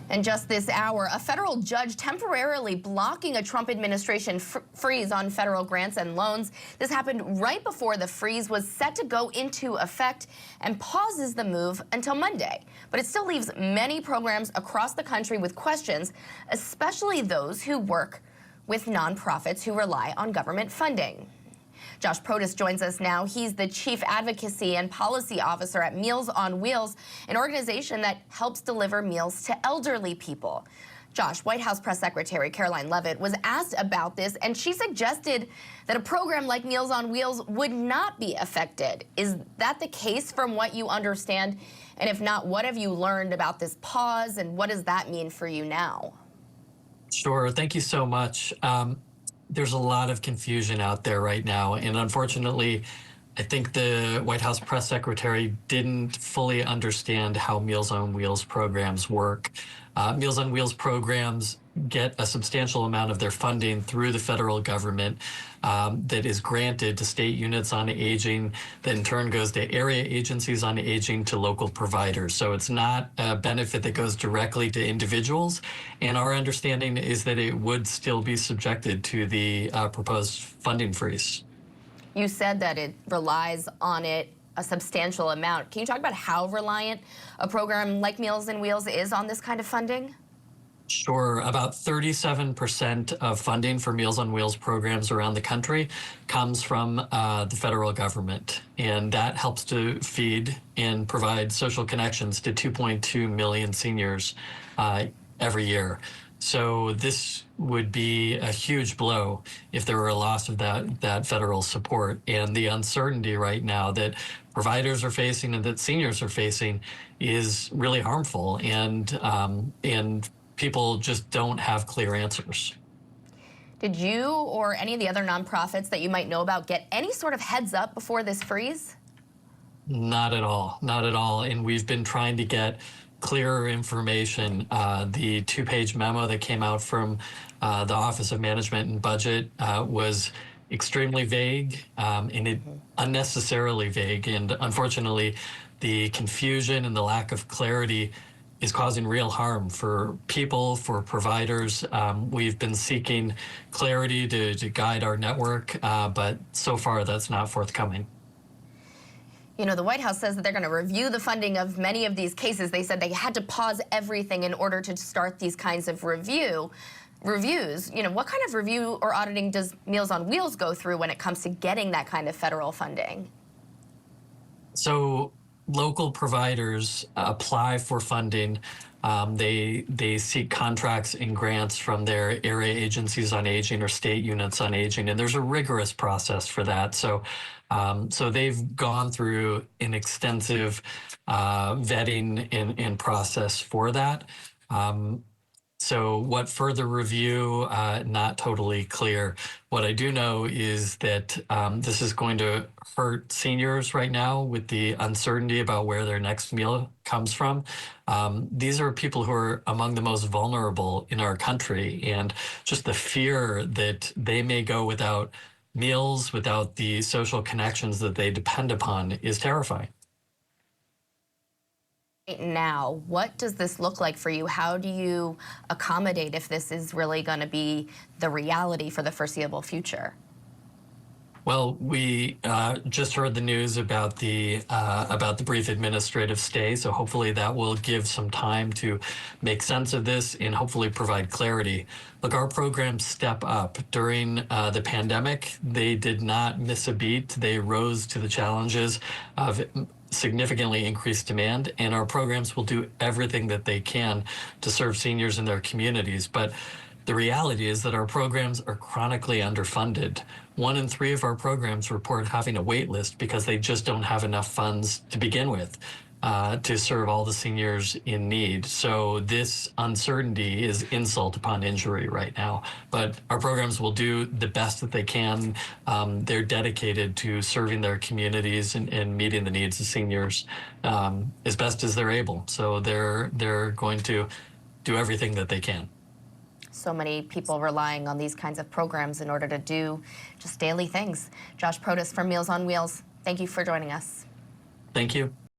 And just this hour, a federal judge temporarily blocking a Trump administration freeze on federal grants and loans. This happened right before the freeze was set to go into effect and pauses the move until Monday. But it still leaves many programs across the country with questions, especially those who work with nonprofits who rely on government funding. Josh Protas joins us now. He's the Chief Advocacy and Policy Officer at Meals on Wheels, an organization that helps deliver meals to elderly people. Josh, White House Press Secretary Caroline Leavitt was asked about this, and she suggested that a program like Meals on Wheels would not be affected. Is that the case from what you understand? And if not, what have you learned about this pause, and what does that mean for you now? Sure. Thank you so much. There's a lot of confusion out there right now, and unfortunately, I think the White House press secretary didn't fully understand how Meals on Wheels programs work. Meals on Wheels programs get a substantial amount of their funding through the federal government that is granted to state units on aging, that in turn goes to area agencies on aging, to local providers. So it's not a benefit that goes directly to individuals. And our understanding is that it would still be subjected to the proposed funding freeze. You said that it relies on it a substantial amount. Can you talk about how reliant a program like Meals on Wheels is on this kind of funding? Sure. About 37% of funding for Meals on Wheels programs around the country comes from the federal government, and that helps to feed and provide social connections to 2.2 million seniors every year. So this would be a huge blow if there were a loss of that federal support. And the uncertainty right now that providers are facing and that seniors are facing is really harmful, and people just don't have clear answers. Did you or any of the other nonprofits that you might know about get any sort of heads up before this freeze? Not at all, not at all. And we've been trying to get clearer information. The two-page memo that came out from the Office of Management and Budget was extremely vague, and it unnecessarily vague. And unfortunately, the confusion and the lack of clarity is causing real harm for people, for providers. We've been seeking clarity to guide our network, but so far that's not forthcoming. You know, the White House says that they're going to review the funding of many of these cases. They said they had to pause everything in order to start these kinds of reviews. You know, what kind of review or auditing does Meals on Wheels go through when it comes to getting that kind of federal funding? So local providers apply for funding. They seek contracts and grants from their area agencies on aging or state units on aging, and there's a rigorous process for that. So they've gone through an extensive vetting and process for that. So what further review, not totally clear. What I do know is that this is going to hurt seniors right now with the uncertainty about where their next meal comes from. These are people who are among the most vulnerable in our country, and just the fear that they may go without meals, without the social connections that they depend upon, is terrifying. Now, what does this look like for you? How do you accommodate if this is really going to be the reality for the foreseeable future? Well, we just heard the news about the brief administrative stay, so hopefully that will give some time to make sense of this and hopefully provide clarity. Look, our programs step up. During the pandemic, they did not miss a beat. They rose to the challenges of significantly increased demand, and our programs will do everything that they can to serve seniors in their communities. But the reality is that our programs are chronically underfunded. 1 in 3 of our programs report having a wait list because they just don't have enough funds to begin with to serve all the seniors in need. So this uncertainty is insult upon injury right now. But our programs will do the best that they can. They're dedicated to serving their communities and meeting the needs of seniors as best as they're able. So they're going to do everything that they can. So many people relying on these kinds of programs in order to do just daily things. Josh Protas from Meals on Wheels, thank you for joining us. Thank you.